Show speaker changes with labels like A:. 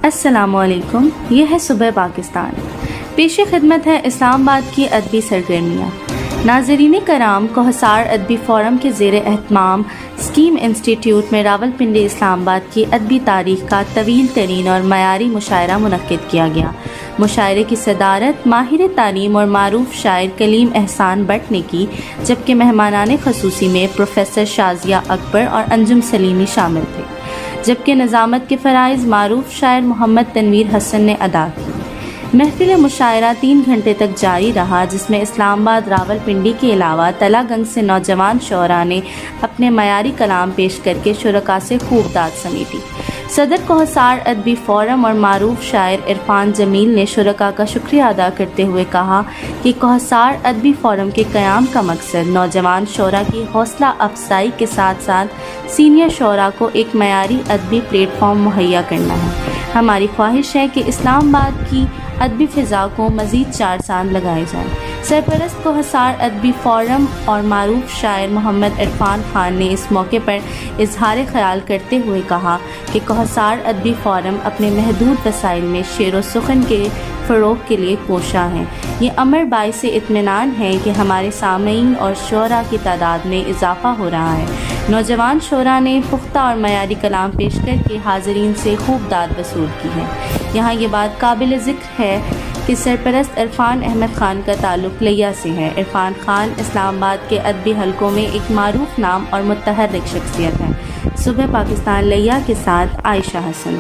A: السلام علیکم، یہ ہے صبح پاکستان۔ پیش خدمت ہے اسلام آباد کی ادبی سرگرمیاں۔ ناظرین کرام، کوہسار ادبی فورم کے زیر اہتمام اسکیم انسٹیٹیوٹ میں راولپنڈی اسلام آباد کی ادبی تاریخ کا طویل ترین اور معیاری مشاعرہ منعقد کیا گیا۔ مشاعرے کی صدارت ماہر تعلیم اور معروف شاعر کلیم احسان بٹ نے کی، جبکہ مہمانان خصوصی میں پروفیسر شازیہ اکبر اور انجم سلیمی شامل تھے، جبکہ نظامت کے فرائض معروف شاعر محمد تنویر حسن نے ادا کی۔ محفل مشاعرہ 3 گھنٹے تک جاری رہا، جس میں اسلام آباد، راولپنڈی کے علاوہ تلا گنج سے نوجوان شعراء نے اپنے معیاری کلام پیش کر کے شرکاء سے خوب داد سمیٹی۔ صدر کوہسار ادبی فورم اور معروف شاعر عرفان جمیل نے شرکاء کا شکریہ ادا کرتے ہوئے کہا کہ کوہسار ادبی فورم کے قیام کا مقصد نوجوان شعراء کی حوصلہ افزائی کے ساتھ ساتھ سینئر شعراء کو ایک معیاری ادبی پلیٹ فارم مہیا کرنا ہے۔ ہماری خواہش ہے کہ اسلام آباد کی ادبی فضا کو مزید 4 سال لگائے جائیں۔ سرپرست کوہسار ادبی فورم اور معروف شاعر محمد عرفان خان نے اس موقع پر اظہار خیال کرتے ہوئے کہا کہ کوہسار ادبی فورم اپنے محدود وسائل میں شعر و سخن کے فروغ کے لیے کوشاں ہیں۔ یہ امر باعث اطمینان ہے کہ ہمارے سامعین اور شعراء کی تعداد میں اضافہ ہو رہا ہے۔ نوجوان شعراء نے پختہ اور معیاری کلام پیش کر کے حاضرین سے خوب داد وصول کی ہے۔ یہاں یہ بات قابل ذکر ہے کہ سرپرست عرفان احمد خان کا تعلق لیا سے ہے۔ عرفان خان اسلام آباد کے ادبی حلقوں میں ایک معروف نام اور متحرک شخصیت ہے۔ صبح پاکستان لیا کے ساتھ عائشہ حسن۔